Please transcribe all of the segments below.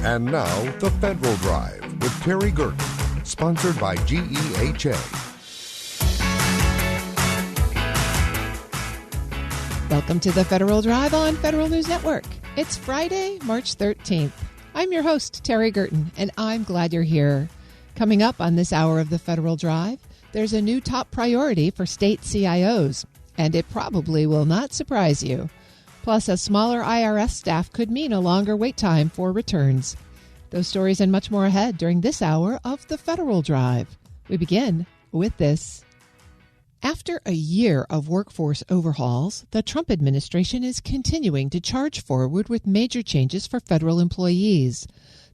And now, The Federal Drive with Terry Gerton, sponsored by GEHA. Welcome to The Federal Drive on Federal News Network. It's Friday, March 13th. I'm your host, Terry Gerton, and I'm glad you're here. Coming up on this hour of The Federal Drive, there's a new top priority for state CIOs, and it probably will not surprise you. Plus, a smaller IRS staff could mean a longer wait time for returns. Those stories and much more ahead during this hour of The Federal Drive. We begin with this. After a year of workforce overhauls, the Trump administration is continuing to charge forward with major changes for federal employees.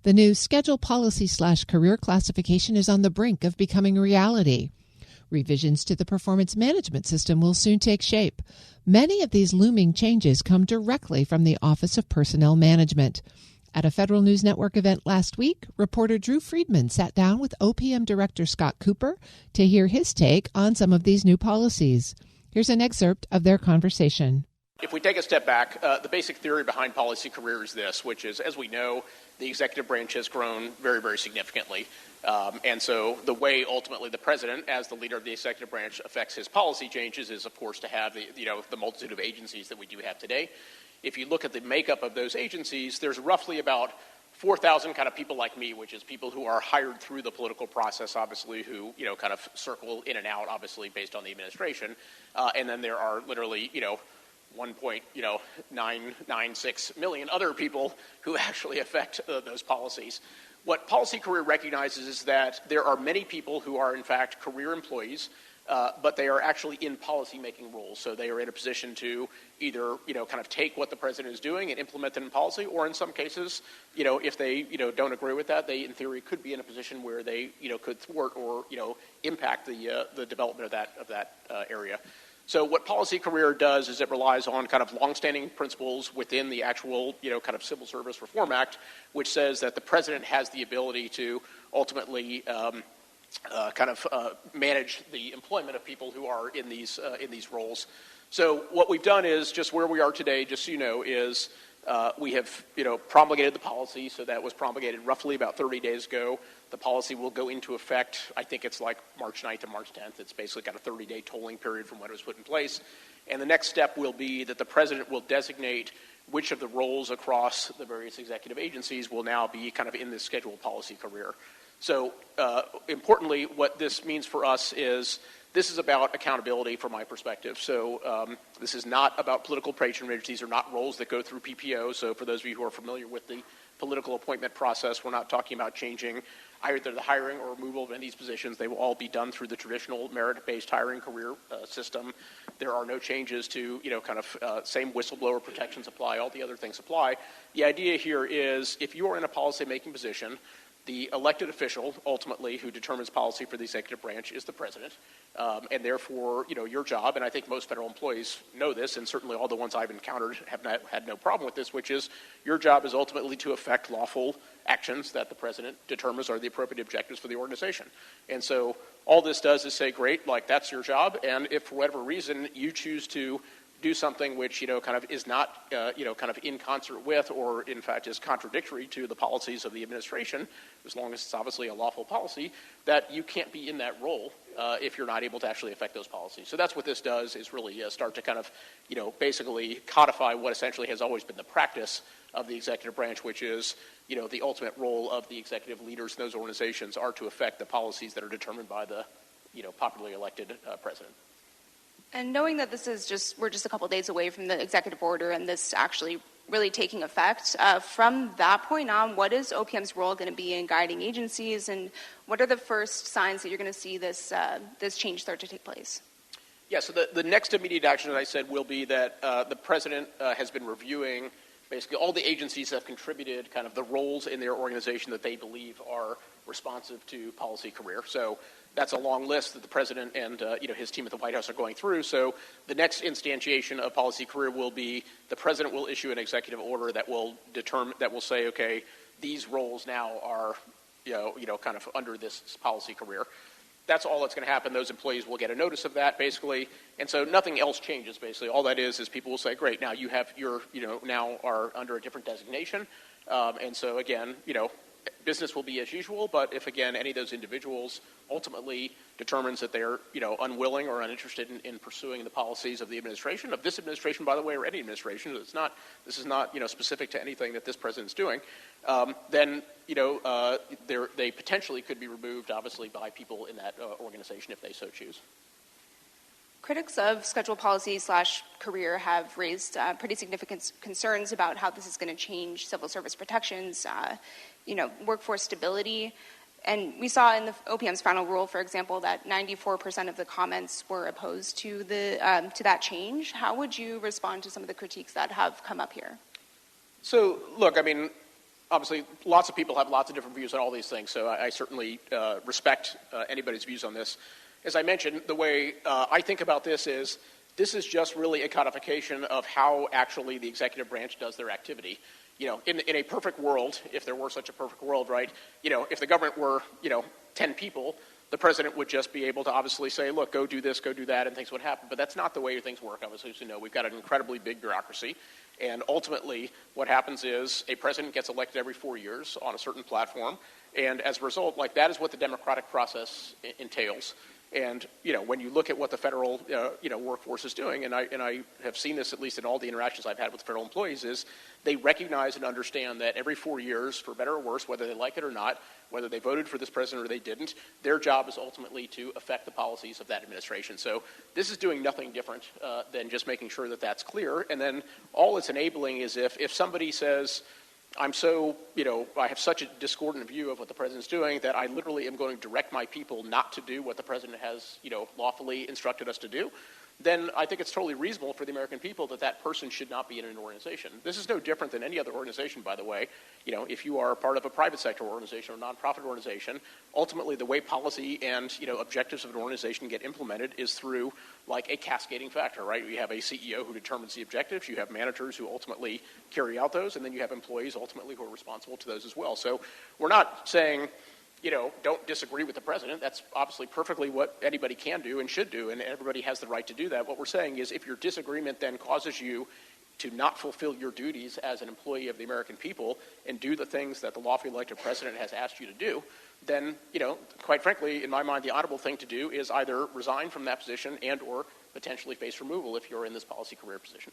The new schedule policy/career classification is on the brink of becoming a reality. Revisions to the performance management system will soon take shape. Many of these looming changes come directly from the Office of Personnel Management. At a Federal News Network event last week, reporter Drew Friedman sat down with OPM Director Scott Cooper to hear his take on some of these new policies. Here's an excerpt of their conversation. If we take a step back, the basic theory behind policy career is this, which is, as we know, the executive branch has grown very, very significantly. And so the way ultimately the president, as the leader of the executive branch, affects his policy changes is, of course, to have the multitude of agencies that we do have today. If you look at the makeup of those agencies, there's roughly about 4,000 kind of people like me, which is people who are hired through the political process, obviously, who, kind of circle in and out, obviously, based on the administration. And then there are literally, 1.996 million other people who actually affect those policies. What policy career recognizes is that there are many people who are, in fact, career employees, but they are actually in policy-making roles. So they are in a position to either, kind of take what the president is doing and implement it in policy, or in some cases, if they, don't agree with that, they, in theory, could be in a position where they, could thwart or, impact the development of that area. So what policy career does is it relies on kind of longstanding principles within the actual, kind of Civil Service Reform Act, which says that the president has the ability to ultimately manage the employment of people who are in these roles. So what we've done is just where we are today, just so you know, is we have promulgated the policy. So that was promulgated roughly about 30 days ago. The policy will go into effect, I think it's like March 9th and March 10th. It's basically got a 30-day tolling period from when it was put in place. And the next step will be that the president will designate which of the roles across the various executive agencies will now be kind of in this scheduled policy career. So importantly, what this means for us is this is about accountability from my perspective. So this is not about political patronage. These are not roles that go through PPO. So for those of you who are familiar with the political appointment process, we're not talking about changing either the hiring or removal of any of these positions. They will all be done through the traditional merit-based hiring career system. There are no changes to, same whistleblower protections apply, all the other things apply. The idea here is if you are in a policy-making position, the elected official, ultimately, who determines policy for the executive branch is the president. And therefore, your job, and I think most federal employees know this, and certainly all the ones I've encountered have had no problem with this, which is your job is ultimately to effect lawful actions that the president determines are the appropriate objectives for the organization. And so all this does is say, great, that's your job, and if for whatever reason you choose to do something which, is not, in concert with or, in fact, is contradictory to the policies of the administration, as long as it's obviously a lawful policy, that you can't be in that role if you're not able to actually affect those policies. So that's what this does, is really start to basically codify what essentially has always been the practice of the executive branch, which is, the ultimate role of the executive leaders in those organizations are to affect the policies that are determined by the, popularly elected president. And knowing that we're just a couple days away from the executive order and this actually really taking effect, from that point on, what is OPM's role going to be in guiding agencies, and what are the first signs that you're going to see this change start to take place? Yeah, so the next immediate action, as I said, will be that the president has been reviewing basically all the agencies that have contributed kind of the roles in their organization that they believe are responsive to policy career. So that's a long list that the president and his team at the White House are going through. So the next instantiation of policy career will be the president will issue an executive order that will say, okay, these roles now are kind of under this policy career. that's all that's going to happen. Those employees will get a notice of that, basically, and so nothing else changes, basically. All that is people will say, great, now you have now are under a different designation, and so again, business will be as usual, but if, again, any of those individuals ultimately determines that they're, unwilling or uninterested in pursuing the policies of the administration, of this administration, by the way, or any administration, this is not, specific to anything that this president's doing, then, they potentially could be removed, obviously, by people in that organization if they so choose. Critics of schedule policy / career have raised pretty significant concerns about how this is going to change civil service protections, workforce stability. And we saw in the OPM's final rule, for example, that 94% of the comments were opposed to to that change. How would you respond to some of the critiques that have come up here? So, look, obviously, lots of people have lots of different views on all these things, so I certainly respect anybody's views on this. As I mentioned, the way I think about this is just really a codification of how actually the executive branch does their activity. In a perfect world, if there were such a perfect world, right, if the government were, 10 people, the president would just be able to obviously say, look, go do this, go do that, and things would happen. But that's not the way things work, obviously. As you know, we've got an incredibly big bureaucracy. And ultimately, what happens is a president gets elected every 4 years on a certain platform. And as a result, that is what the democratic process entails. And, when you look at what the federal, workforce is doing, and I have seen this at least in all the interactions I've had with federal employees, is they recognize and understand that every 4 years, for better or worse, whether they like it or not, whether they voted for this president or they didn't, their job is ultimately to affect the policies of that administration. So this is doing nothing different than just making sure that that's clear. And then all it's enabling is if somebody says, I'm so, I have such a discordant view of what the president's doing that I literally am going to direct my people not to do what the president has, lawfully instructed us to do, then I think it's totally reasonable for the American people that person should not be in an organization. This is no different than any other organization, by the way. If you are part of a private sector organization or nonprofit organization, ultimately the way policy and, objectives of an organization get implemented is through a cascading factor, right? You have a CEO who determines the objectives, you have managers who ultimately carry out those, and then you have employees ultimately who are responsible to those as well. So we're not saying, don't disagree with the president. That's obviously perfectly what anybody can do and should do, and everybody has the right to do that. What we're saying is if your disagreement then causes you to not fulfill your duties as an employee of the American people and do the things that the lawfully elected president has asked you to do, then, quite frankly, in my mind, the honorable thing to do is either resign from that position and or potentially face removal if you're in this policy career position.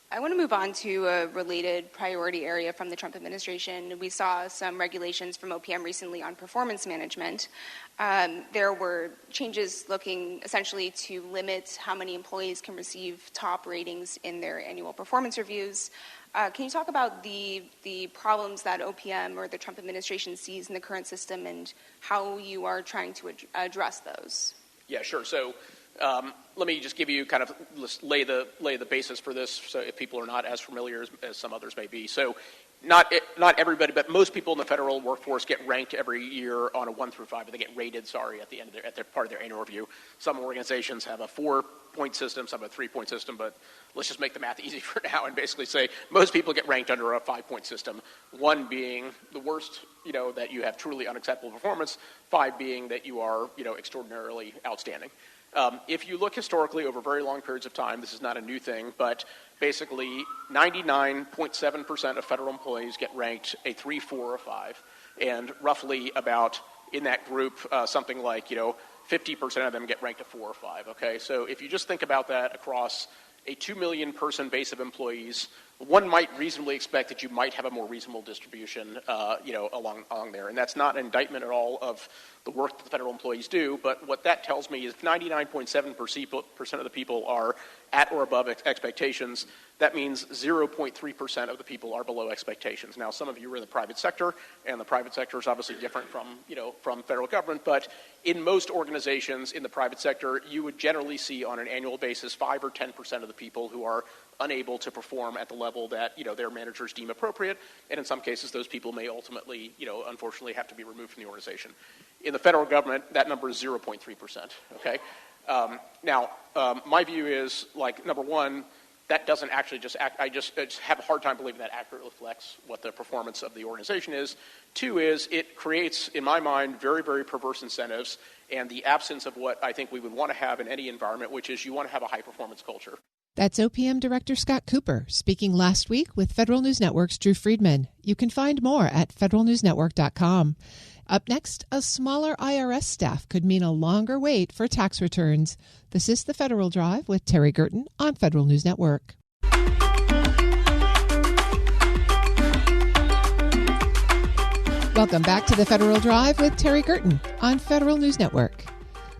I want to move on to a related priority area from the Trump administration. We saw some regulations from OPM recently on performance management. There were changes looking essentially to limit how many employees can receive top ratings in their annual performance reviews. Can you talk about the problems that OPM or the Trump administration sees in the current system and how you are trying to address those? Yeah, sure. So let me just give you kind of lay the basis for this, so if people are not as familiar as some others may be. So not everybody, but most people in the federal workforce get ranked every year on a 1 through 5, but they get rated, at the end of their part of their annual review. Some organizations have a 4-point system, some have a 3-point system, but let's just make the math easy for now and basically say most people get ranked under a 5-point system, 1 being the worst, that you have truly unacceptable performance, 5 being that you are, extraordinarily outstanding. If you look historically over very long periods of time, this is not a new thing, but basically 99.7% of federal employees get ranked a 3, 4, or 5, and roughly about, in that group, something like, 50% of them get ranked a 4 or 5, okay? So if you just think about that across a 2 million person base of employees, one might reasonably expect that you might have a more reasonable distribution, along there. And that's not an indictment at all of the work that the federal employees do, but what that tells me is 99.7% of the people are at or above expectations. That means 0.3% of the people are below expectations. Now, some of you are in the private sector, and the private sector is obviously different from federal government, but in most organizations in the private sector, you would generally see on an annual basis 5 or 10% of the people who are unable to perform at the level that, their managers deem appropriate, and in some cases those people may ultimately, unfortunately have to be removed from the organization. In the federal government, that number is 0.3%, okay? Now, my view is, number one, that doesn't actually I just have a hard time believing that accurately reflects what the performance of the organization is. Two is it creates, in my mind, very, very perverse incentives and the absence of what I think we would want to have in any environment, which is you want to have a high-performance culture. That's OPM Director Scott Cooper speaking last week with Federal News Network's Drew Friedman. You can find more at federalnewsnetwork.com. Up next, a smaller IRS staff could mean a longer wait for tax returns. This is the Federal Drive with Terry Gerton on Federal News Network. Welcome back to the Federal Drive with Terry Gerton on Federal News Network.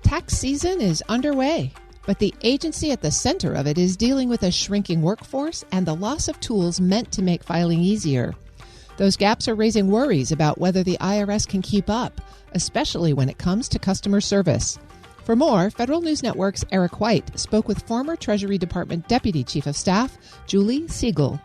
Tax season is underway, but the agency at the center of it is dealing with a shrinking workforce and the loss of tools meant to make filing easier. Those gaps are raising worries about whether the IRS can keep up, especially when it comes to customer service. For more, Federal News Network's Eric White spoke with former Treasury Department Deputy Chief of Staff Julie Siegel.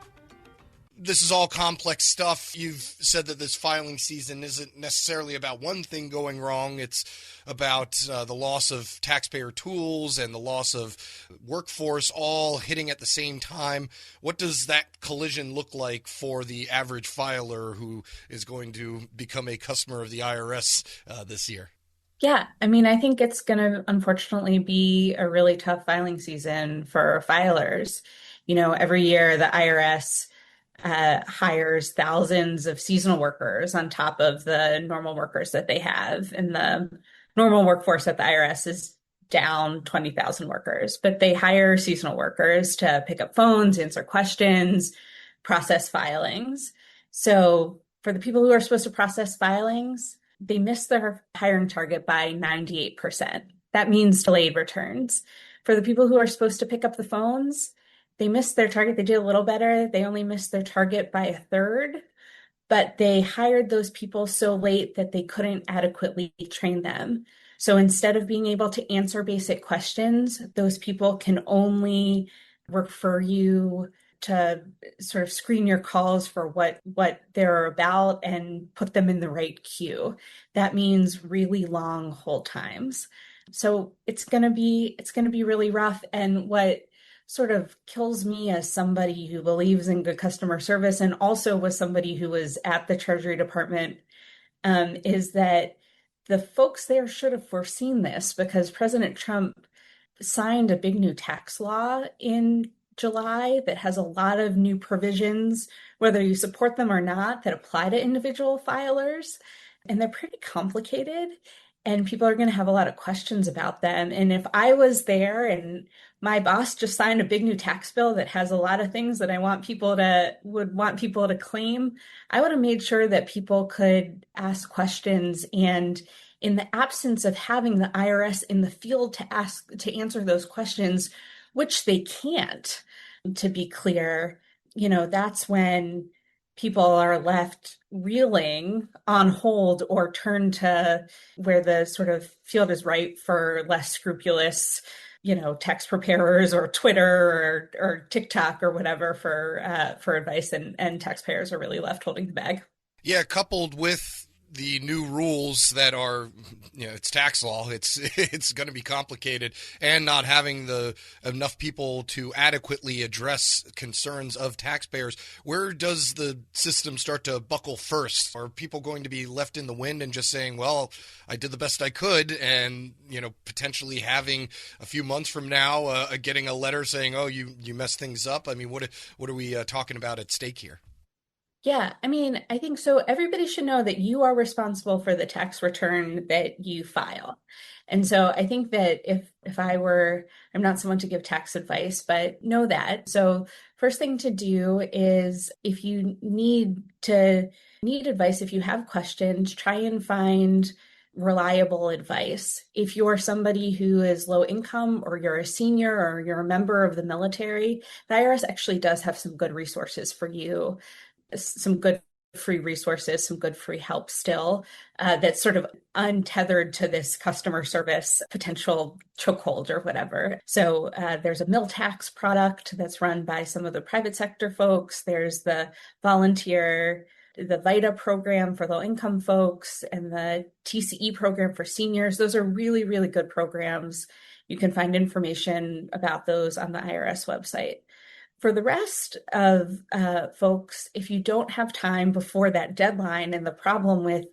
This is all complex stuff. You've said that this filing season isn't necessarily about one thing going wrong. It's about the loss of taxpayer tools and the loss of workforce all hitting at the same time. What does that collision look like for the average filer who is going to become a customer of the IRS this year? Yeah, I mean, I think it's going to unfortunately be a really tough filing season for filers. You know, every year the IRS hires thousands of seasonal workers on top of the normal workers that they have. And the normal workforce at the IRS is down 20,000 workers, but they hire seasonal workers to pick up phones, answer questions, process filings. So for the people who are supposed to process filings, they miss their hiring target by 98%. That means delayed returns. For the people who are supposed to pick up the phones, they missed their target. They did a little better. They only missed their target by a third, but they hired those people so late that they couldn't adequately train them. So instead of being able to answer basic questions, those people can only refer you to sort of screen your calls for what they're about and put them in the right queue. That means really long hold times. So it's going to be really rough. And what sort of kills me as somebody who believes in good customer service and also was somebody who was at the Treasury Department is that the folks there should have foreseen this, because President Trump signed a big new tax law in July that has a lot of new provisions, whether you support them or not, that apply to individual filers. And they're pretty complicated, and people are going to have a lot of questions about them. And if I was there and my boss just signed a big new tax bill that has a lot of things that I would want people to claim, I would have made sure that people could ask questions. And in the absence of having the IRS in the field to answer those questions, which they can't, to be clear, that's when people are left reeling on hold or turn to where the sort of field is ripe for less scrupulous, text preparers or Twitter or TikTok or whatever for advice, and taxpayers are really left holding the bag. Yeah, coupled with the new rules that are, it's tax law, it's going to be complicated, and not having enough people to adequately address concerns of taxpayers. Where does the system start to buckle first? Are people going to be left in the wind and just saying, well, I did the best I could, and potentially having a few months from now getting a letter saying, oh, you messed things up? I mean, what are we talking about at stake here? Yeah, I mean, I think so. Everybody should know that you are responsible for the tax return that you file. And so I think that if I'm not someone to give tax advice, but know that. So first thing to do is, if you need advice, if you have questions, try and find reliable advice. If you're somebody who is low income, or you're a senior, or you're a member of the military, the IRS actually does have some good resources for you. Some good free resources, some good free help still, that's sort of untethered to this customer service potential chokehold or whatever. So there's a mill tax product that's run by some of the private sector folks. There's the VITA program for low income folks, and the TCE program for seniors. Those are really, really good programs. You can find information about those on the IRS website. For the rest of folks, if you don't have time before that deadline, and the problem with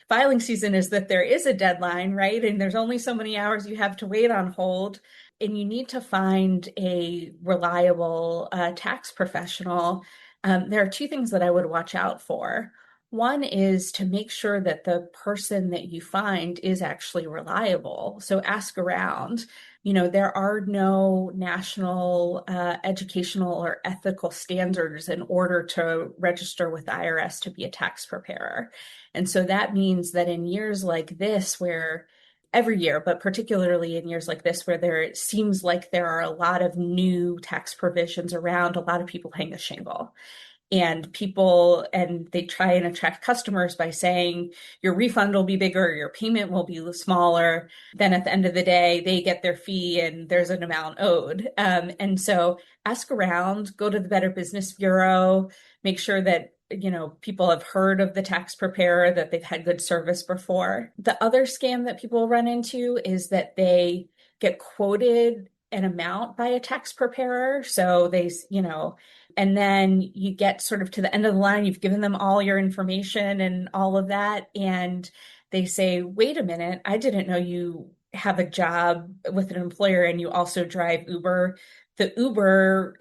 filing season is that there is a deadline, right? And there's only so many hours you have to wait on hold, and you need to find a reliable tax professional. There are two things that I would watch out for. One is to make sure that the person that you find is actually reliable. So ask around. There are no national educational or ethical standards in order to register with the IRS to be a tax preparer. And so that means that in years like this, where every year, but particularly in years like this, where it seems like there are a lot of new tax provisions around, a lot of people hang a shingle. And they try and attract customers by saying your refund will be bigger, your payment will be smaller. Then at the end of the day, they get their fee and there's an amount owed. And so ask around, go to the Better Business Bureau, make sure that people have heard of the tax preparer, that they've had good service before. The other scam that people run into is that they get quoted an amount by a tax preparer. So and then you get sort of to the end of the line, you've given them all your information and all of that. And they say, wait a minute, I didn't know you have a job with an employer and you also drive Uber. The Uber,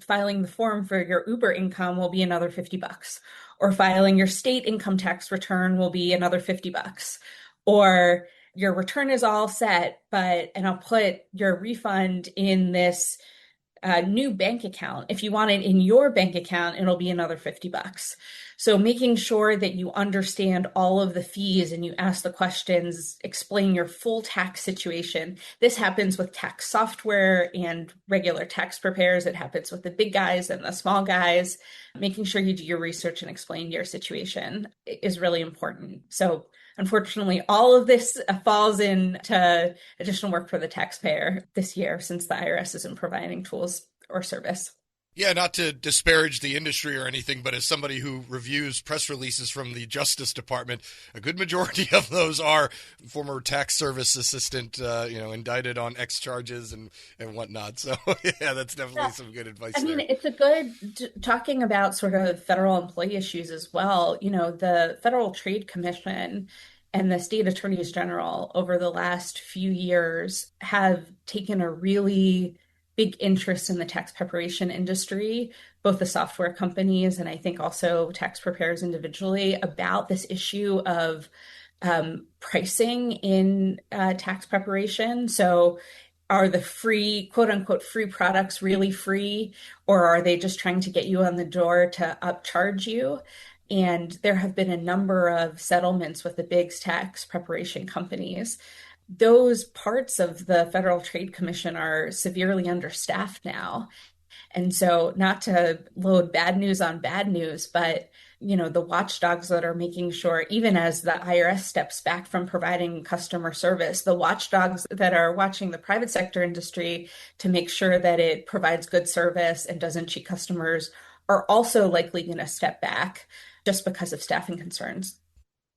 filing the form for your Uber income will be another $50, or filing your state income tax return will be another $50, or your return is all set, and I'll put your refund in this new bank account. If you want it in your bank account, it'll be another $50. So making sure that you understand all of the fees and you ask the questions, explain your full tax situation. This happens with tax software and regular tax preparers. It happens with the big guys and the small guys. Making sure you do your research and explain your situation is really important. So unfortunately, all of this falls into additional work for the taxpayer this year, since the IRS isn't providing tools or service. Yeah, not to disparage the industry or anything, but as somebody who reviews press releases from the Justice Department, a good majority of those are former tax service assistant, indicted on X charges and whatnot. So, yeah, that's definitely some good advice. I mean, it's a good talking about sort of federal employee issues as well. The Federal Trade Commission and the state attorneys general over the last few years have taken a really big interest in the tax preparation industry, both the software companies and I think also tax preparers individually, about this issue of pricing in tax preparation. So are the free, quote unquote, free products really free, or are they just trying to get you on the door to upcharge you? And there have been a number of settlements with the big tax preparation companies. Those parts of the Federal Trade Commission are severely understaffed now. And so, not to load bad news on bad news, but the watchdogs that are making sure, even as the IRS steps back from providing customer service, the watchdogs that are watching the private sector industry to make sure that it provides good service and doesn't cheat customers, are also likely going to step back just because of staffing concerns.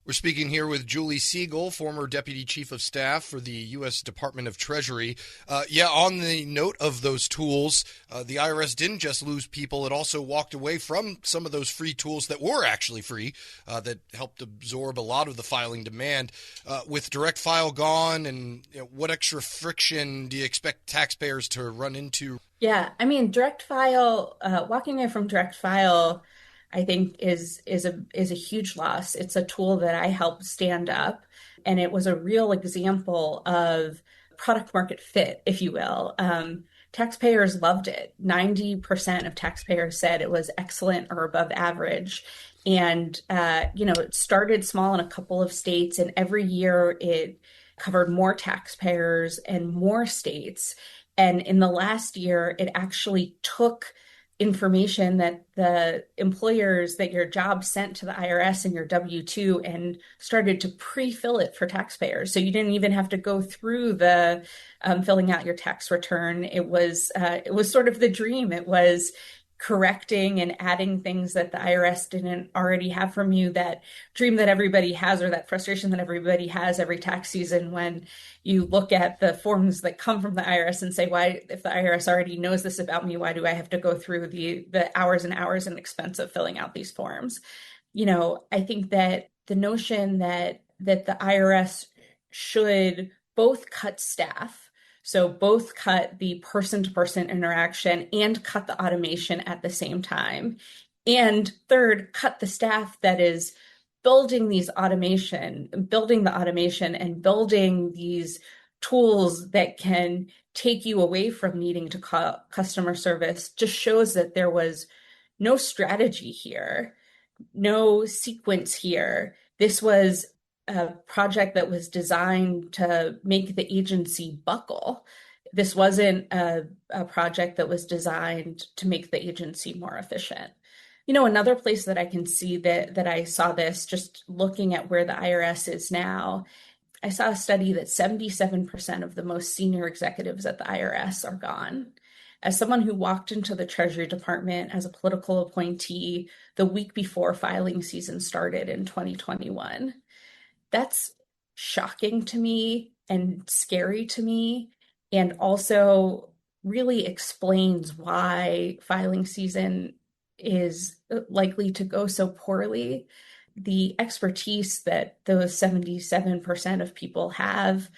We're speaking here with Julie Siegel, former Deputy Chief of Staff for the U.S. Department of Treasury. On the note of those tools, the IRS didn't just lose people. It also walked away from some of those free tools that were actually free, that helped absorb a lot of the filing demand. With Direct File gone, and what extra friction do you expect taxpayers to run into? Yeah, I mean, Direct File, walking away from Direct File, I think is a huge loss. It's a tool that I helped stand up, and it was a real example of product market fit, if you will. Taxpayers loved it. 90% of taxpayers said it was excellent or above average. And it started small in a couple of states, and every year it covered more taxpayers and more states. And in the last year, it actually took information that the employers that your job sent to the IRS and your W-2 and started to pre-fill it for taxpayers. So you didn't even have to go through the filling out your tax return. It was sort of the dream. It was correcting and adding things that the IRS didn't already have from you, that dream that everybody has, or that frustration that everybody has every tax season when you look at the forms that come from the IRS and say, why, if the IRS already knows this about me, why do I have to go through the hours and hours and expense of filling out these forms? I think that the notion that the IRS should both cut staff, so both cut the person-to-person interaction and cut the automation at the same time. And third, cut the staff that is building the automation and building these tools that can take you away from needing to call customer service, just shows that there was no strategy here, no sequence here. This was a project that was designed to make the agency buckle. This wasn't a project that was designed to make the agency more efficient. Another place that I can see that I saw this, just looking at where the IRS is now, I saw a study that 77% of the most senior executives at the IRS are gone. As someone who walked into the Treasury Department as a political appointee the week before filing season started in 2021, that's shocking to me and scary to me, and also really explains why filing season is likely to go so poorly. The expertise that those 77% of people have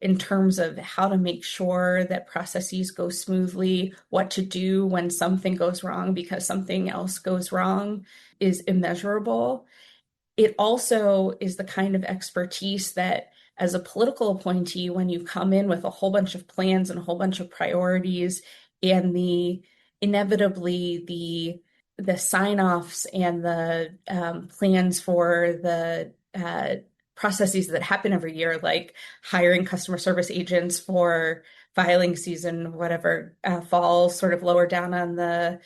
in terms of how to make sure that processes go smoothly, what to do when something goes wrong because something else goes wrong, is immeasurable. It also is the kind of expertise that, as a political appointee, when you come in with a whole bunch of plans and a whole bunch of priorities, and inevitably the sign-offs and the plans for the processes that happen every year, like hiring customer service agents for filing season, whatever falls sort of lower down on the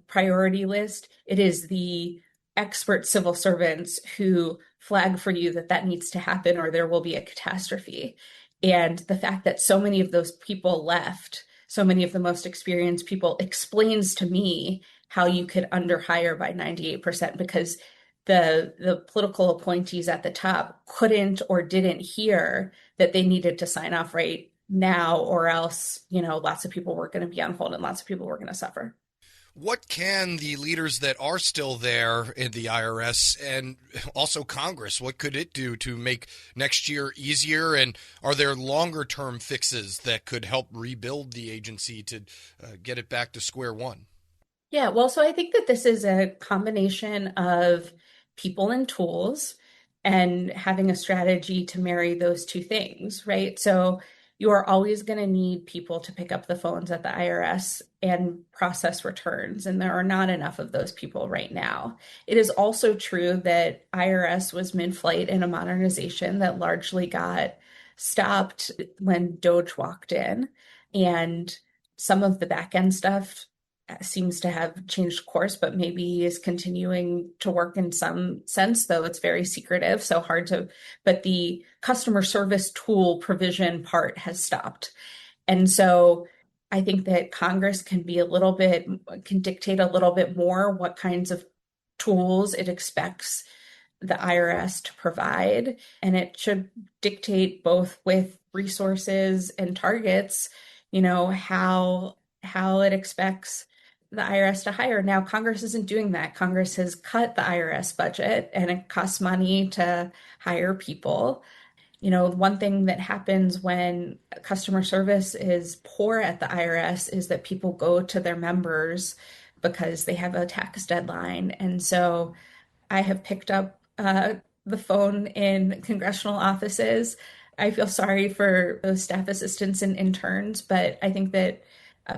priority list. It is the expert civil servants who flag for you that needs to happen or there will be a catastrophe. And the fact that so many of those people left, so many of the most experienced people, explains to me how you could underhire by 98%, because the political appointees at the top couldn't or didn't hear that they needed to sign off right now, or else, lots of people were going to be on hold and lots of people were going to suffer. What can the leaders that are still there in the IRS and also Congress, what could it do to make next year easier? And are there longer term fixes that could help rebuild the agency to get it back to square one? Yeah, well, so I think that this is a combination of people and tools, and having a strategy to marry those two things, right? So you are always going to need people to pick up the phones at the IRS and process returns, and there are not enough of those people right now. It is also true that IRS was mid-flight in a modernization that largely got stopped when DOGE walked in, and some of the back end stuff seems to have changed course, but maybe is continuing to work in some sense, though it's very secretive, so hard to, but the customer service tool provision part has stopped. And so I think that Congress can dictate a little bit more what kinds of tools it expects the IRS to provide. And it should dictate, both with resources and targets, how it expects the IRS to hire. Now, Congress isn't doing that. Congress has cut the IRS budget, and it costs money to hire people. One thing that happens when customer service is poor at the IRS is that people go to their members because they have a tax deadline. And so I have picked up the phone in congressional offices. I feel sorry for those staff assistants and interns, but I think that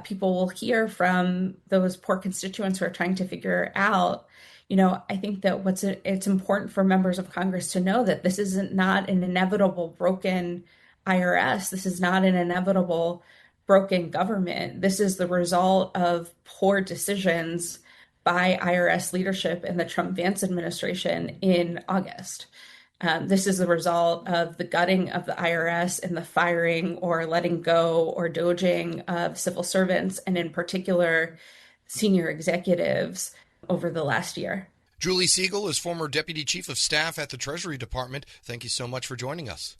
people will hear from those poor constituents who are trying to figure out, I think that it's important for members of Congress to know that this isn't not an inevitable broken IRS. This is not an inevitable broken government. This is the result of poor decisions by IRS leadership in the Trump-Vance administration in August. This is the result of the gutting of the IRS and the firing or letting go or doging of civil servants, and in particular, senior executives over the last year. Julie Siegel is former Deputy Chief of Staff at the Treasury Department. Thank you so much for joining us.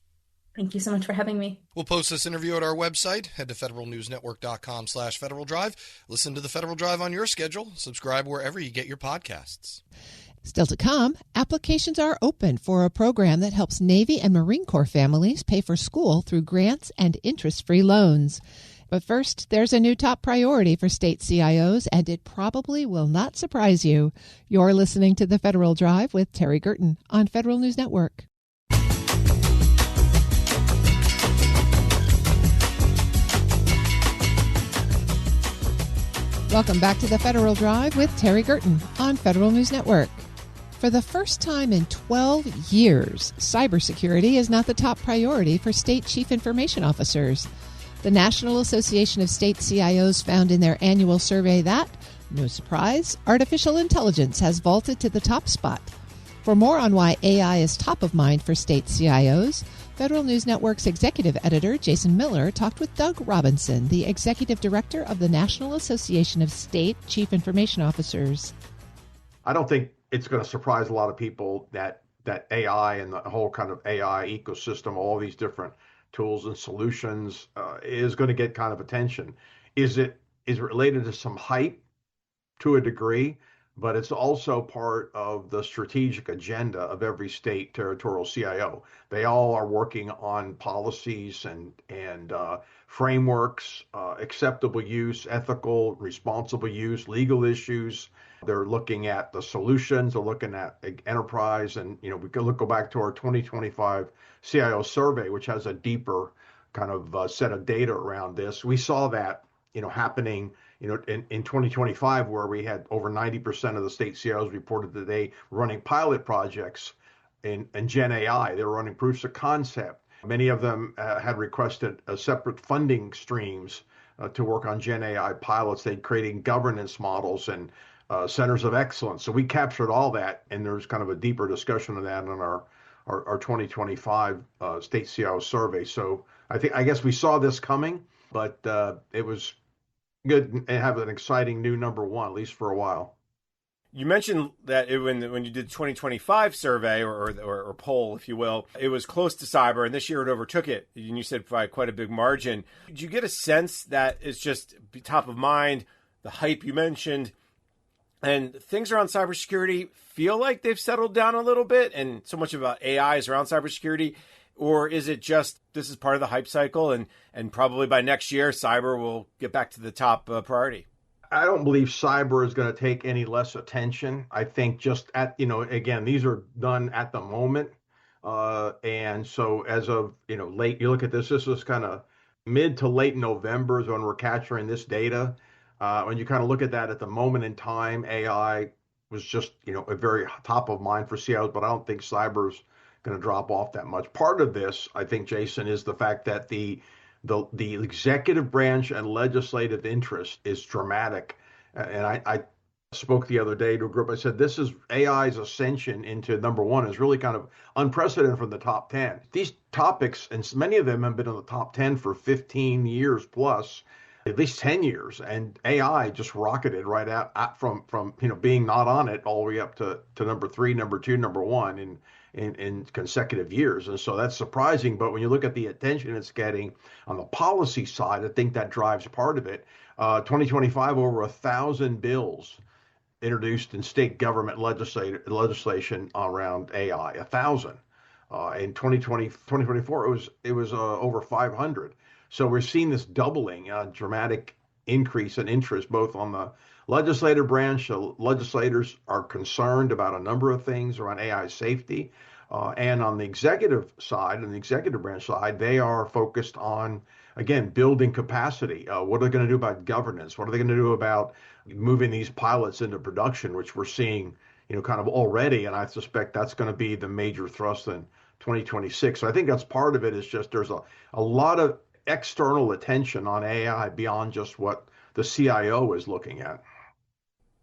Thank you so much for having me. We'll post this interview at our website. Head to federalnewsnetwork.com/Federal Drive. Listen to the Federal Drive on your schedule. Subscribe wherever you get your podcasts. Still to come, applications are open for a program that helps Navy and Marine Corps families pay for school through grants and interest-free loans. But first, there's a new top priority for state CIOs, and it probably will not surprise you. You're listening to the Federal Drive with Terry Gerton on Federal News Network. Welcome back to the Federal Drive with Terry Gerton on Federal News Network. For the first time in 12 years, cybersecurity is not the top priority for state chief information officers. The National Association of State CIOs found in their annual survey that, no surprise, artificial intelligence has vaulted to the top spot. For more on why AI is top of mind for state CIOs, Federal News Network's executive editor, Jason Miller, talked with Doug Robinson, the executive director of the National Association of State Chief Information Officers. I don't think it's going to surprise a lot of people that AI and the whole kind of AI ecosystem, all these different tools and solutions, is going to get kind of attention. Is it related to some hype to a degree? But it's also part of the strategic agenda of every state territorial CIO. They all are working on policies and frameworks, acceptable use, ethical, responsible use, legal issues. They're looking at the solutions, they're looking at enterprise, and we can go back to our 2025 CIO survey, which has a deeper kind of set of data around this. We saw that happening in 2025, where we had over 90% of the state CIOs reported that they were running pilot projects in Gen AI. They were running proofs of concept. Many of them had requested separate funding streams to work on Gen AI pilots. They'd creating governance models and centers of excellence. So we captured all that, and there's kind of a deeper discussion of that in our 2025 state CIO survey. So I guess we saw this coming, but it was good and have an exciting new number one, at least for a while. You mentioned that when you did the 2025 survey or poll, if you will, it was close to cyber, and this year it overtook it. And you said by quite a big margin. Did you get a sense that it's just top of mind, the hype you mentioned, and things around cybersecurity feel like they've settled down a little bit, and so much about AI is around cybersecurity? Or is it just this is part of the hype cycle, and probably by next year, cyber will get back to the top priority? I don't believe cyber is going to take any less attention. I think just again, these are done at the moment. And so as of, late, you look at this is kind of mid to late November is when we're capturing this data. When you kind of look at that at the moment in time, AI was just, a very top of mind for CIOs, but I don't think cyber's going to drop off that much. Part of this, I think, Jason, is the fact that the executive branch and legislative interest is dramatic. And I spoke the other day to a group. I said, this is AI's ascension into number one is really kind of unprecedented from the top 10. These topics, and many of them have been in the top 10 for 15 years plus, at least 10 years. And AI just rocketed right out from being not on it all the way up to number 3, number 2, number 1 in consecutive years. And so that's surprising. But when you look at the attention it's getting on the policy side, I think that drives part of it. 2025, over 1,000 bills introduced in state government legislation around AI, 1,000. In 2024, it was over 500. So we're seeing this doubling, dramatic increase in interest, both on the legislative branch. Legislators are concerned about a number of things around AI safety. And on the executive side, and the executive branch side, they are focused on, again, building capacity. What are they going to do about governance? What are they going to do about moving these pilots into production, which we're seeing, kind of already. And I suspect that's going to be the major thrust in 2026. So I think that's part of it is just there's a lot of external attention on AI beyond just what the CIO is looking at.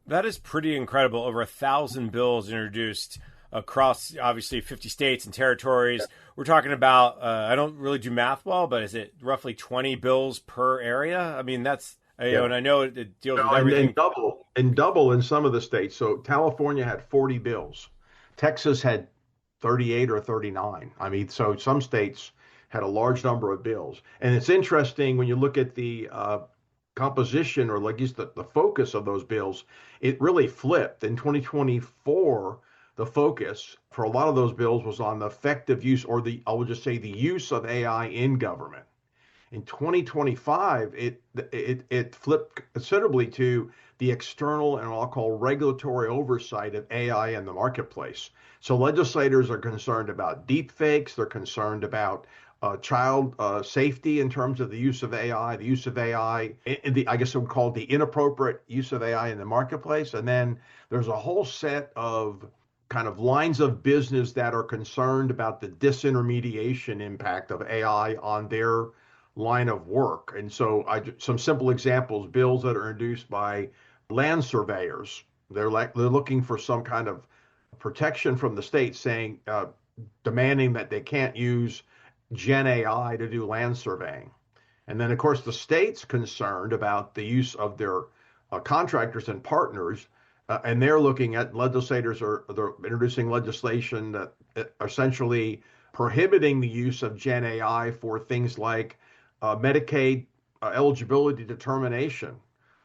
That is pretty incredible. Over 1,000 bills introduced across, obviously, 50 states and territories. We're talking about, I don't really do math well, but is it roughly 20 bills per area? I mean, that's And I know it deals with And, everything. double in some of the states. So California had 40 bills. Texas had 38 or 39. I mean, so some states had a large number of bills. And it's interesting when you look at the composition, or like the focus of those bills, it really flipped. In 2024, the focus for a lot of those bills was on the effective use, or I would just say the use of AI in government. In 2025, it flipped considerably to the external and what I'll call regulatory oversight of AI in the marketplace. So legislators are concerned about deep fakes. They're concerned about child safety in terms of the use of AI, the use of AI, I guess I would call it the inappropriate use of AI in the marketplace. And then there's a whole set of kind of lines of business that are concerned about the disintermediation impact of AI on their line of work. And so some simple examples, bills that are introduced by land surveyors. They're looking for some kind of protection from the state, saying demanding that they can't use Gen AI to do land surveying. And then, of course, the state's concerned about the use of their contractors and partners, and they're looking at they're introducing legislation that essentially prohibiting the use of Gen AI for things like Medicaid eligibility determination,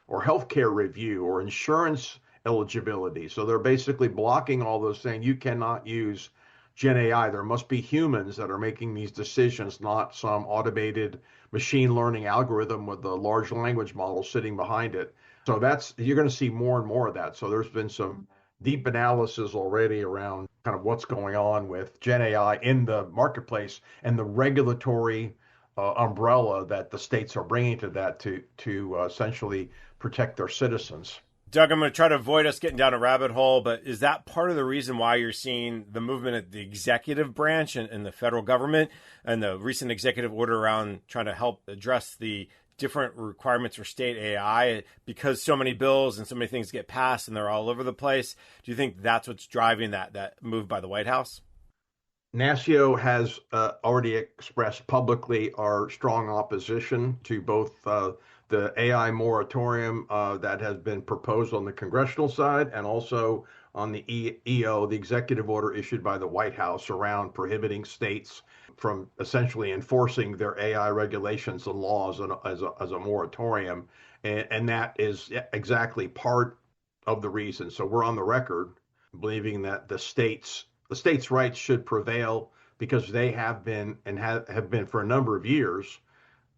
or healthcare review, or insurance eligibility. So they're basically blocking all those, saying you cannot use Gen AI. There must be humans that are making these decisions, not some automated machine learning algorithm with a large language model sitting behind it. So you're going to see more and more of that. So there's been some deep analysis already around kind of what's going on with Gen AI in the marketplace and the regulatory umbrella that the states are bringing to that to essentially protect their citizens. Doug, I'm going to try to avoid us getting down a rabbit hole, but is that part of the reason why you're seeing the movement at the executive branch and the federal government, and the recent executive order around trying to help address the different requirements for state AI, because so many bills and so many things get passed and they're all over the place? Do you think that's what's driving that move by the White House? NASCIO has already expressed publicly our strong opposition to both the AI moratorium that has been proposed on the congressional side, and also on the EO, the executive order issued by the White House around prohibiting states from essentially enforcing their AI regulations and laws as a moratorium. And that is exactly part of the reason. So we're on the record believing that the states' rights should prevail, because they have been and have been for a number of years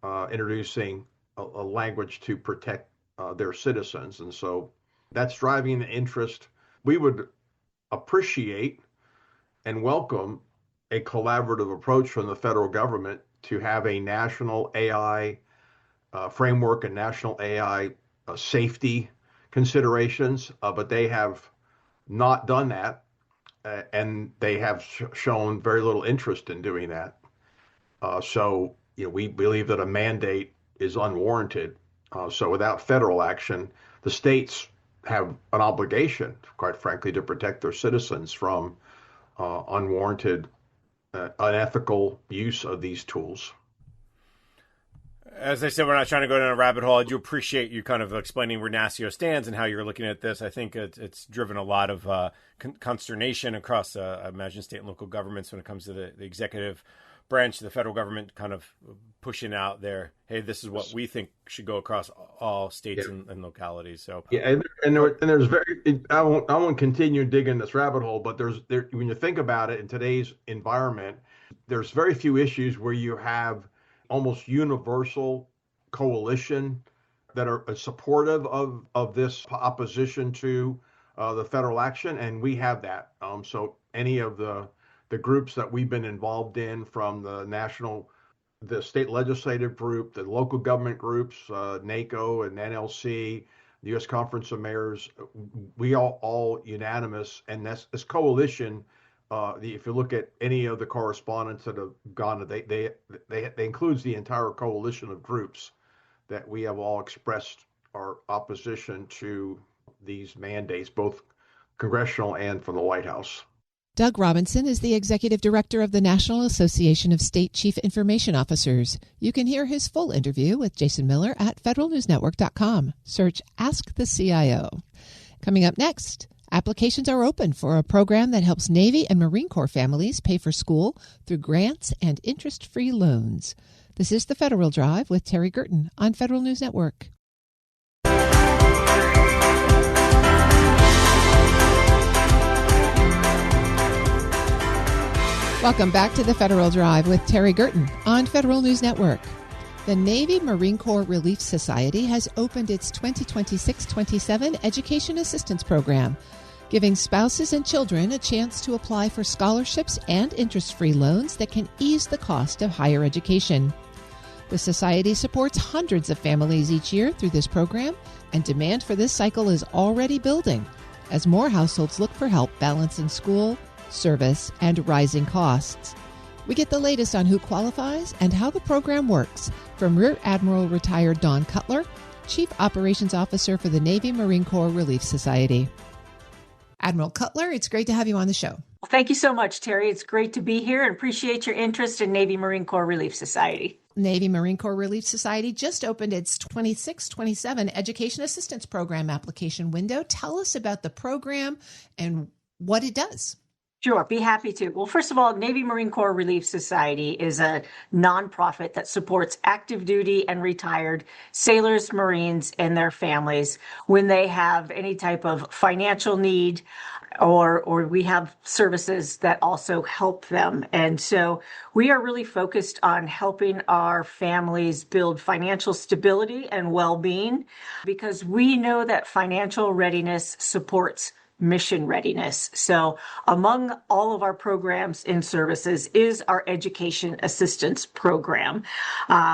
introducing a language to protect their citizens. And so that's driving the interest. We would appreciate and welcome a collaborative approach from the federal government to have a national AI framework and national AI safety considerations, but they have not done that. And they have shown very little interest in doing that. So we believe that a mandate is unwarranted. So without federal action, the states have an obligation, quite frankly, to protect their citizens from unwarranted, unethical use of these tools. As I said, we're not trying to go down a rabbit hole. I do appreciate you kind of explaining where NASCIO stands and how you're looking at this. I think it's driven a lot of consternation across, I imagine, state and local governments when it comes to the executive branch, the federal government kind of pushing out there, hey, this is what we think should go across all states and localities. So and there's I won't continue digging this rabbit hole, but when you think about it in today's environment, there's very few issues where you have almost universal coalition that are supportive of this opposition to the federal action, and we have that. So any of the groups that we've been involved in, from the state legislative group, the local government groups, NACO and NLC, the U.S. Conference of Mayors, we all unanimous, and this coalition. If you look at any of the correspondence that have gone, they includes the entire coalition of groups that we have all expressed our opposition to these mandates, both congressional and from the White House. Doug Robinson is the Executive Director of the National Association of State Chief Information Officers. You can hear his full interview with Jason Miller at federalnewsnetwork.com. Search Ask the CIO. Coming up next, applications are open for a program that helps Navy and Marine Corps families pay for school through grants and interest-free loans. This is the Federal Drive with Terry Gerton on Federal News Network. Welcome back to the Federal Drive with Terry Gerton on Federal News Network. The Navy Marine Corps Relief Society has opened its 2026-27 Education Assistance Program, giving spouses and children a chance to apply for scholarships and interest-free loans that can ease the cost of higher education. The Society supports hundreds of families each year through this program, and demand for this cycle is already building as more households look for help balancing school, service, and rising costs. We get the latest on who qualifies and how the program works from Rear Admiral retired Don Cutler, Chief Operations Officer for the Navy Marine Corps Relief Society. Admiral Cutler, it's great to have you on the show. Well, thank you so much, Terry. It's great to be here and appreciate your interest in Navy Marine Corps Relief Society. Navy Marine Corps Relief Society just opened its 26-27 Education Assistance Program application window. Tell us about the program and what it does. Sure, be happy to. Well, first of all, Navy Marine Corps Relief Society is a nonprofit that supports active duty and retired sailors, Marines, and their families when they have any type of financial need, or we have services that also help them. And so we are really focused on helping our families build financial stability and well-being, because we know that financial readiness supports mission readiness. So among all of our programs and services is our Education Assistance Program,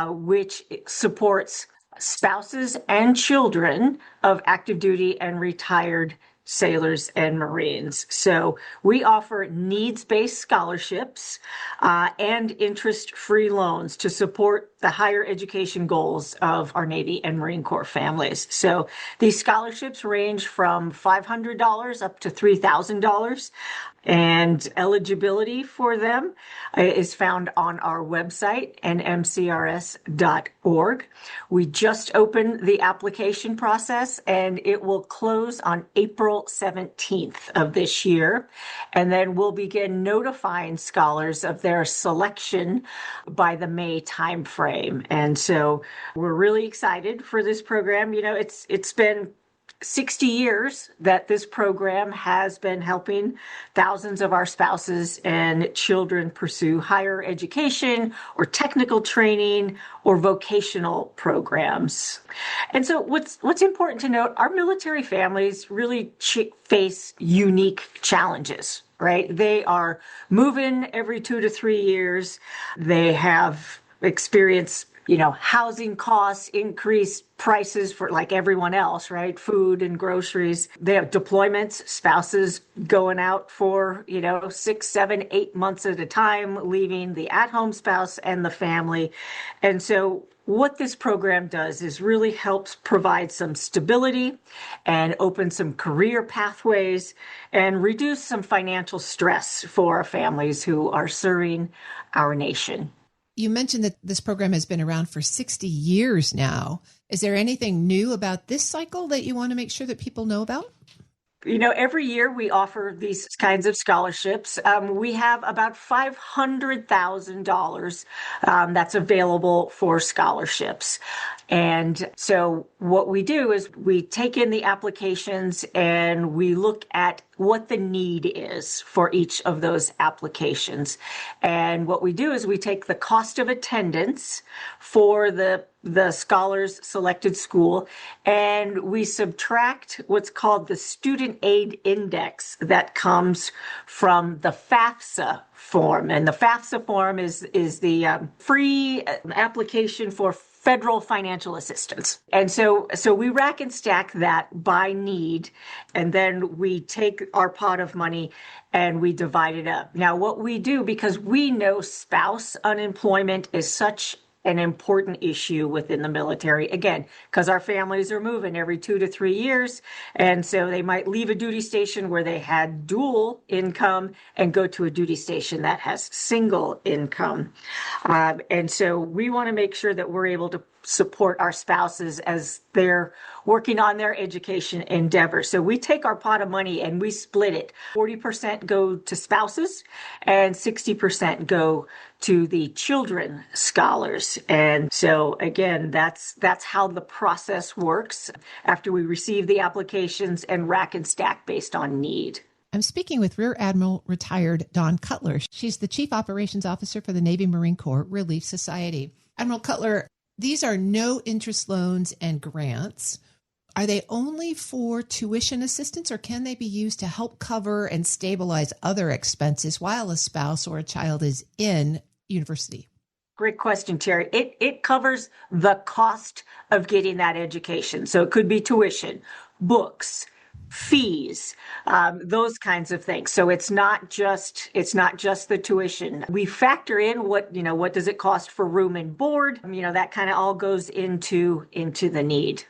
which supports spouses and children of active duty and retired sailors and Marines. So we offer needs-based scholarships and interest-free loans to support the higher education goals of our Navy and Marine Corps families. So these scholarships range from $500 up to $3,000. And eligibility for them is found on our website, nmcrs.org. We just opened the application process, and it will close on April 17th of this year. And then we'll begin notifying scholars of their selection by the May timeframe. And so we're really excited for this program. You know, it's been 60 years that this program has been helping thousands of our spouses and children pursue higher education or technical training or vocational programs. And so what's important to note, our military families really face unique challenges, right? They are moving every 2 to 3 years. They have experienced housing costs, increased prices for like everyone else, right? Food and groceries. They have deployments, spouses going out for, 6, 7, 8 months at a time, leaving the at-home spouse and the family. And so what this program does is really helps provide some stability and open some career pathways and reduce some financial stress for our families who are serving our nation. You mentioned that this program has been around for 60 years now. Is there anything new about this cycle that you want to make sure that people know about? Every year we offer these kinds of scholarships. We have about $500,000 that's available for scholarships. And so what we do is we take in the applications and we look at what the need is for each of those applications. And what we do is we take the cost of attendance for the scholar's selected school, and we subtract what's called the student aid index that comes from the FAFSA form. And the FAFSA form is the free application for federal financial assistance. And so we rack and stack that by need, and then we take our pot of money and we divide it up. Now, what we do, because we know spouse unemployment is such an important issue within the military. Again, because our families are moving every 2 to 3 years. And so they might leave a duty station where they had dual income and go to a duty station that has single income. And so we want to make sure that we're able to support our spouses as they're working on their education endeavor. So we take our pot of money and we split it. 40% go to spouses and 60% go to the children scholars. And so again, that's how the process works after we receive the applications and rack and stack based on need. I'm speaking with Rear Admiral retired Dawn Cutler. She's the Chief Operations Officer for the Navy Marine Corps Relief Society. Admiral Cutler, these are no interest loans and grants. Are they only for tuition assistance, or can they be used to help cover and stabilize other expenses while a spouse or a child is in university? Great question, Terry. It covers the cost of getting that education. So it could be tuition, books, fees, those kinds of things. So it's not just the tuition. We factor in what does it cost for room and board? That kind of all goes into the need.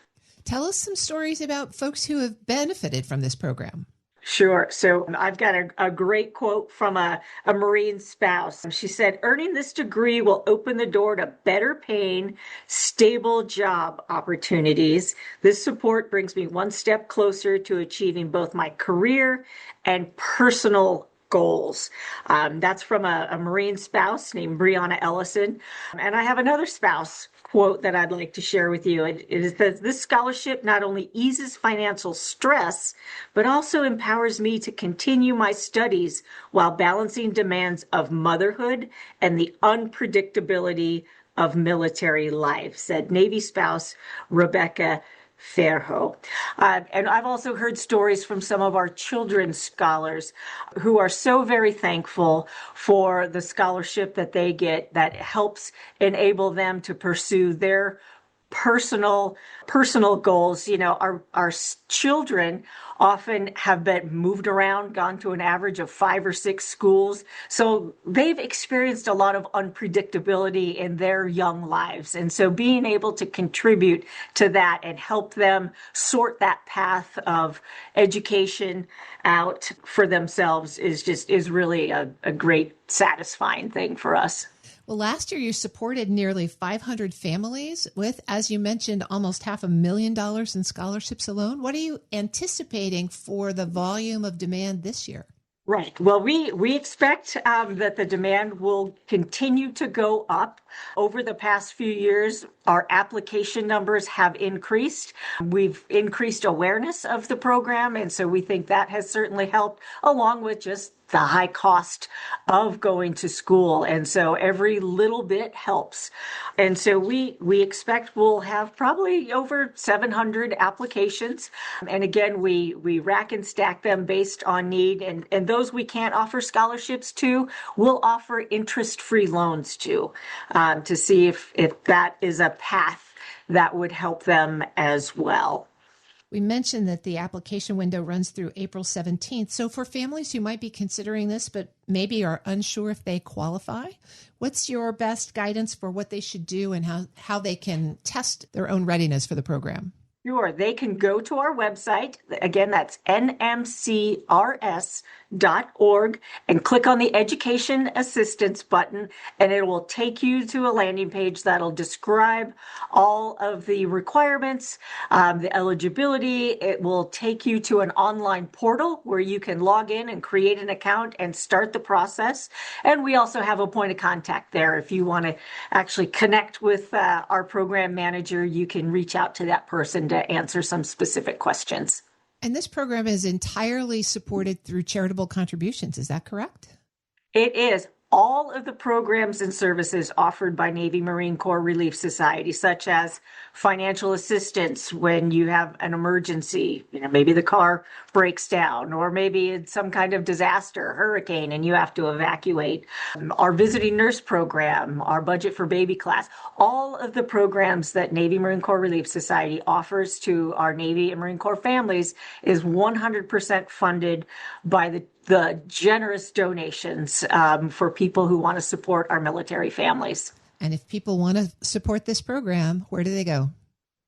Tell us some stories about folks who have benefited from this program. Sure. So I've got a great quote from a Marine spouse. She said, "Earning this degree will open the door to better paying, stable job opportunities. This support brings me one step closer to achieving both my career and personal goals." That's from a Marine spouse named Brianna Ellison. And I have another spouse quote that I'd like to share with you. It says, "This scholarship not only eases financial stress, but also empowers me to continue my studies while balancing demands of motherhood and the unpredictability of military life," said Navy spouse Rebecca Fairho. And I've also heard stories from some of our children's scholars who are so very thankful for the scholarship that they get that helps enable them to pursue their personal goals. Our children often have been moved around, gone to an average of 5 or 6 schools. So they've experienced a lot of unpredictability in their young lives. And so being able to contribute to that and help them sort that path of education out for themselves is really a great, satisfying thing for us. Well, last year you supported nearly 500 families with, as you mentioned, almost $500,000 in scholarships alone. What are you anticipating for the volume of demand this year? Right. Well, we expect that the demand will continue to go up. Over the past few years, our application numbers have increased. We've increased awareness of the program, and so we think that has certainly helped, along with just the high cost of going to school. And so every little bit helps. And so we expect we'll have probably over 700 applications. And again, we rack and stack them based on need. And those we can't offer scholarships to, we'll offer interest-free loans to see if that is a path that would help them as well. We mentioned that the application window runs through April 17th. So for families who might be considering this, but maybe are unsure if they qualify, what's your best guidance for what they should do and how they can test their own readiness for the program? Sure. They can go to our website. Again, that's nmcrs.org and click on the Education Assistance button, and it will take you to a landing page that'll describe all of the requirements, the eligibility. It will take you to an online portal where you can log in and create an account and start the process. And we also have a point of contact there. If you want to actually connect with our program manager, you can reach out to that person to answer some specific questions. And this program is entirely supported through charitable contributions. Is that correct? It is. All of the programs and services offered by Navy Marine Corps Relief Society, such as financial assistance when you have an emergency, maybe the car breaks down, or maybe it's some kind of disaster, hurricane, and you have to evacuate. Our visiting nurse program, our budget for baby class, all of the programs that Navy Marine Corps Relief Society offers to our Navy and Marine Corps families is 100% funded by the generous donations for people who want to support our military families. And if people want to support this program, where do they go?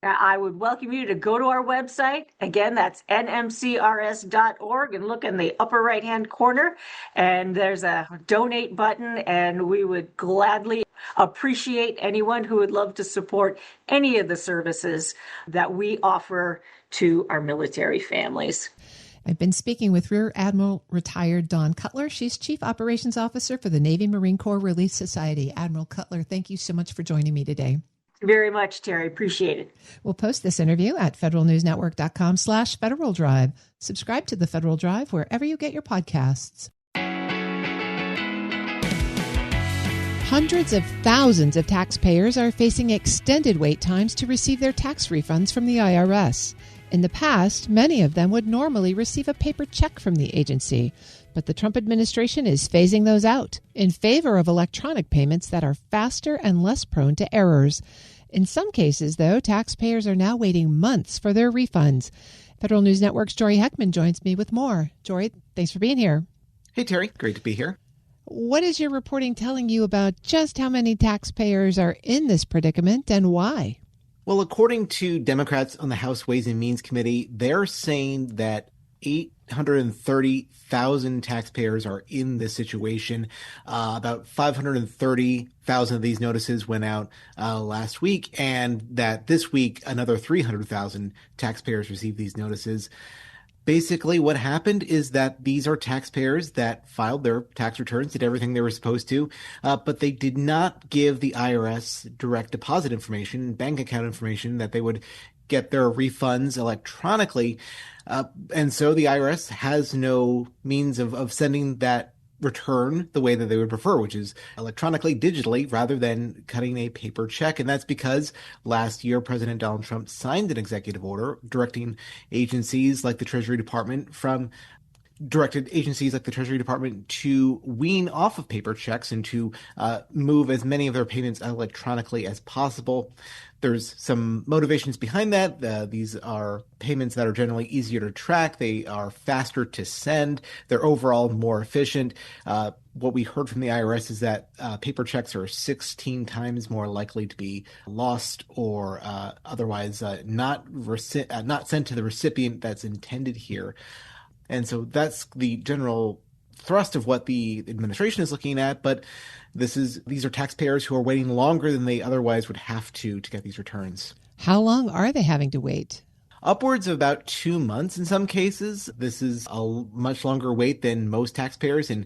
I would welcome you to go to our website. Again, that's nmcrs.org, and look in the upper right-hand corner, and there's a donate button, and we would gladly appreciate anyone who would love to support any of the services that we offer to our military families. I've been speaking with Rear Admiral retired Dawn Cutler. She's Chief Operations Officer for the Navy Marine Corps Relief Society. Admiral Cutler, thank you so much for joining me today. Very much, Terry. Appreciate it. We'll post this interview at federalnewsnetwork.com/Federal Drive. Subscribe to the Federal Drive wherever you get your podcasts. Hundreds of thousands of taxpayers are facing extended wait times to receive their tax refunds from the IRS. In the past, many of them would normally receive a paper check from the agency, but the Trump administration is phasing those out in favor of electronic payments that are faster and less prone to errors. In some cases, though, taxpayers are now waiting months for their refunds. Federal News Network's Jory Heckman joins me with more. Jory, thanks for being here. Hey, Terry. Great to be here. What is your reporting telling you about just how many taxpayers are in this predicament and why? Well, according to Democrats on the House Ways and Means Committee, they're saying that 830,000 taxpayers are in this situation. About 530,000 of these notices went out last week, and that this week another 300,000 taxpayers received these notices. Basically, what happened is that these are taxpayers that filed their tax returns, did everything they were supposed to, but they did not give the IRS direct deposit information, bank account information, that they would get their refunds electronically. And so the IRS has no means of sending that return the way that they would prefer, which is electronically, digitally, rather than cutting a paper check. And that's because last year, President Donald Trump signed an executive order directing agencies like the Treasury Department to wean off of paper checks and to move as many of their payments electronically as possible. There's some motivations behind that. These are payments that are generally easier to track. They are faster to send. They're overall more efficient. What we heard from the IRS is that paper checks are 16 times more likely to be lost or otherwise not sent to the recipient that's intended here. And so that's the general thrust of what the administration is looking at. But these are taxpayers who are waiting longer than they otherwise would have to get these returns. How long are they having to wait? Upwards of about 2 months in some cases. This is a much longer wait than most taxpayers. And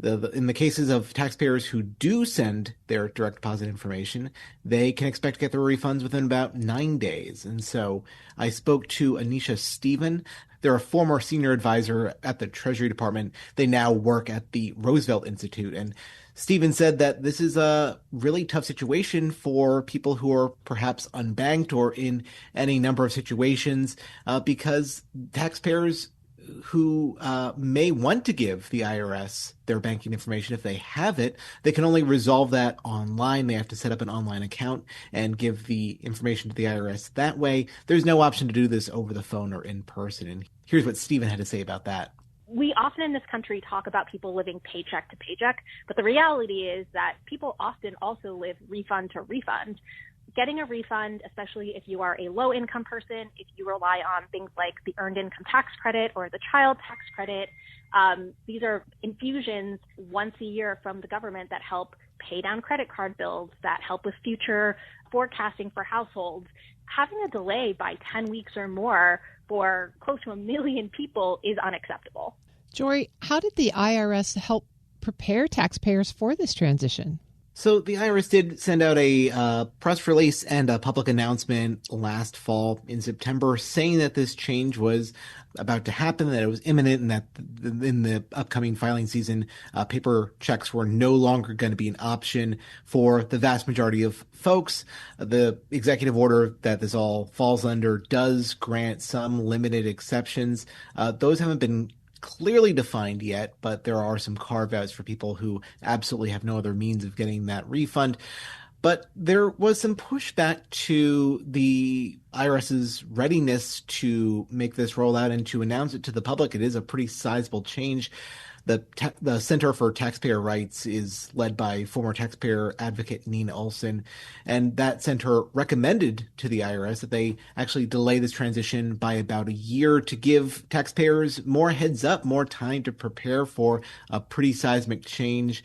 in the cases of taxpayers who do send their direct deposit information, they can expect to get their refunds within about 9 days. And so I spoke to Anisha Stephen. They're a former senior advisor at the Treasury Department. They now work at the Roosevelt Institute. And Stephen said that this is a really tough situation for people who are perhaps unbanked or in any number of situations because taxpayers who may want to give the IRS their banking information, if they have it, they can only resolve that online. They have to set up an online account and give the information to the IRS that way. There's no option to do this over the phone or in person. And here's what Stephen had to say about that. We often in this country talk about people living paycheck to paycheck, but the reality is that people often also live refund to refund. Getting a refund, especially if you are a low-income person, if you rely on things like the Earned Income Tax Credit or the Child Tax Credit, these are infusions once a year from the government that help pay down credit card bills, that help with future forecasting for households. Having a delay by 10 weeks or more for close to 1 million people is unacceptable. Jory, how did the IRS help prepare taxpayers for this transition? So the IRS did send out a press release and a public announcement last fall in September saying that this change was about to happen, that it was imminent, and that in the upcoming filing season, paper checks were no longer going to be an option for the vast majority of folks. The executive order that this all falls under does grant some limited exceptions. Those haven't been clearly defined yet, but there are some carve-outs for people who absolutely have no other means of getting that refund. But there was some pushback to the IRS's readiness to make this rollout and to announce it to the public. It is a pretty sizable change. The Center for Taxpayer Rights is led by former taxpayer advocate Nina Olson, and that center recommended to the IRS that they actually delay this transition by about a year to give taxpayers more heads up, more time to prepare for a pretty seismic change,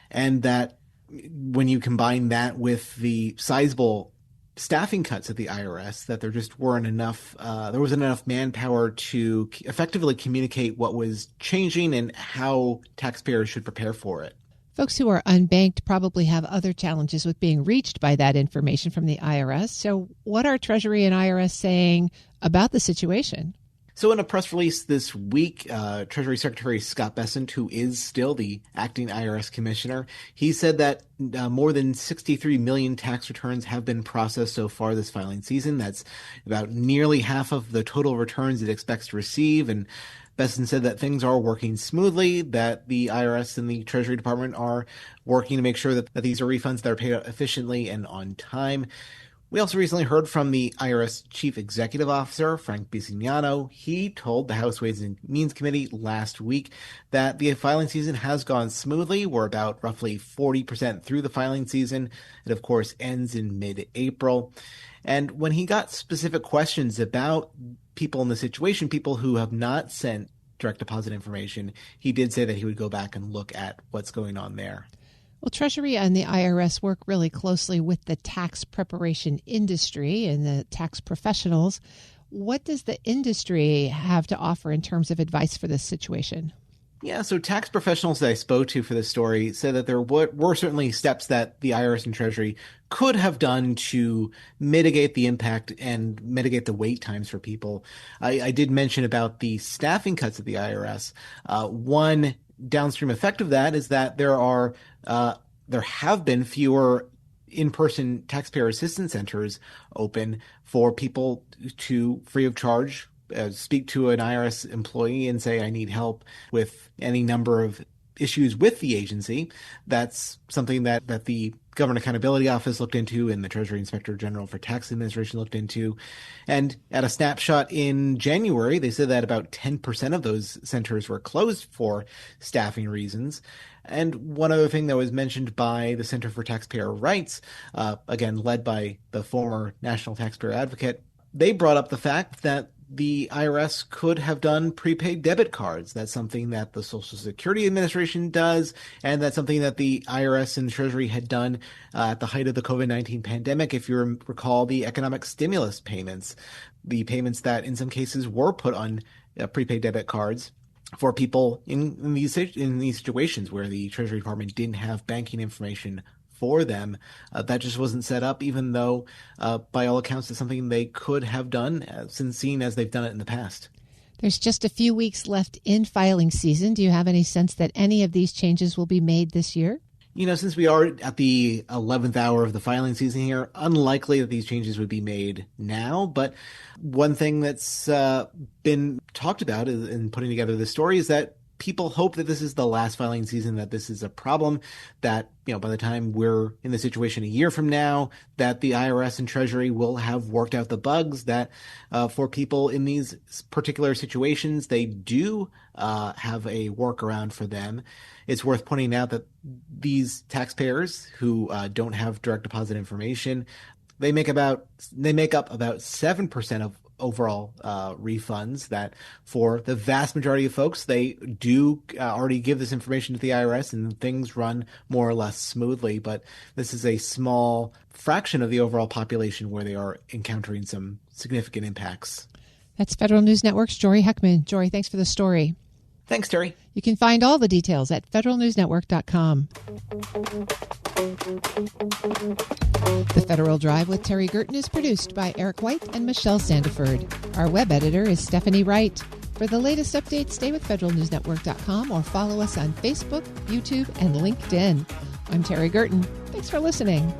and that when you combine that with the sizable staffing cuts at the IRS, that there just weren't enough, there wasn't enough manpower to effectively communicate what was changing and how taxpayers should prepare for it. Folks who are unbanked probably have other challenges with being reached by that information from the IRS. So what are Treasury and IRS saying about the situation? So in a press release this week, Treasury Secretary Scott Bessent, who is still the acting IRS commissioner, he said that more than 63 million tax returns have been processed so far this filing season. That's about nearly half of the total returns it expects to receive. And Bessent said that things are working smoothly, that the IRS and the Treasury Department are working to make sure that these are refunds that are paid out efficiently and on time. We also recently heard from the IRS Chief Executive Officer, Frank Bisignano. He told the House Ways and Means Committee last week that the filing season has gone smoothly. We're about roughly 40% through the filing season. It, of course, ends in mid-April. And when he got specific questions about people in the situation, people who have not sent direct deposit information, he did say that he would go back and look at what's going on there. Well, Treasury and the IRS work really closely with the tax preparation industry and the tax professionals. What does the industry have to offer in terms of advice for this situation? Yeah, so tax professionals that I spoke to for this story said that there were certainly steps that the IRS and Treasury could have done to mitigate the impact and mitigate the wait times for people. I did mention about the staffing cuts at the IRS. One downstream effect of that is that there have been fewer in-person taxpayer assistance centers open for people to, free of charge, speak to an IRS employee and say, I need help with any number of issues with the agency. That's something that the Government Accountability Office looked into and the Treasury Inspector General for Tax Administration looked into. And at a snapshot in January, they said that about 10% of those centers were closed for staffing reasons. And one other thing that was mentioned by the Center for Taxpayer Rights, again, led by the former National Taxpayer Advocate, they brought up the fact that the IRS could have done prepaid debit cards. That's something that the Social Security Administration does, and that's something that the IRS and Treasury had done at the height of the COVID-19 pandemic. If you recall the economic stimulus payments, the payments that in some cases were put on prepaid debit cards for people in these situations where the Treasury Department didn't have banking information for them. That just wasn't set up, even though, by all accounts, it's something they could have done, since seen as they've done it in the past. There's just a few weeks left in filing season. Do you have any sense that any of these changes will be made this year? You know, since we are at the 11th hour of the filing season here, unlikely that these changes would be made now. But one thing that's been talked about in putting together this story is that people hope that this is the last filing season, that this is a problem, that, you know, by the time we're in the situation a year from now, that the IRS and Treasury will have worked out the bugs, that for people in these particular situations, they do have a workaround for them. It's worth pointing out that these taxpayers who don't have direct deposit information, they make up about 7% of overall refunds. That for the vast majority of folks, they do already give this information to the IRS and things run more or less smoothly. But this is a small fraction of the overall population where they are encountering some significant impacts. That's Federal News Network's Jory Heckman. Jory, thanks for the story. Thanks, Terry. You can find all the details at federalnewsnetwork.com. The Federal Drive with Terry Gerton is produced by Eric White and Michelle Sandiford. Our web editor is Stephanie Wright. For the latest updates, stay with federalnewsnetwork.com or follow us on Facebook, YouTube, and LinkedIn. I'm Terry Gerton. Thanks for listening.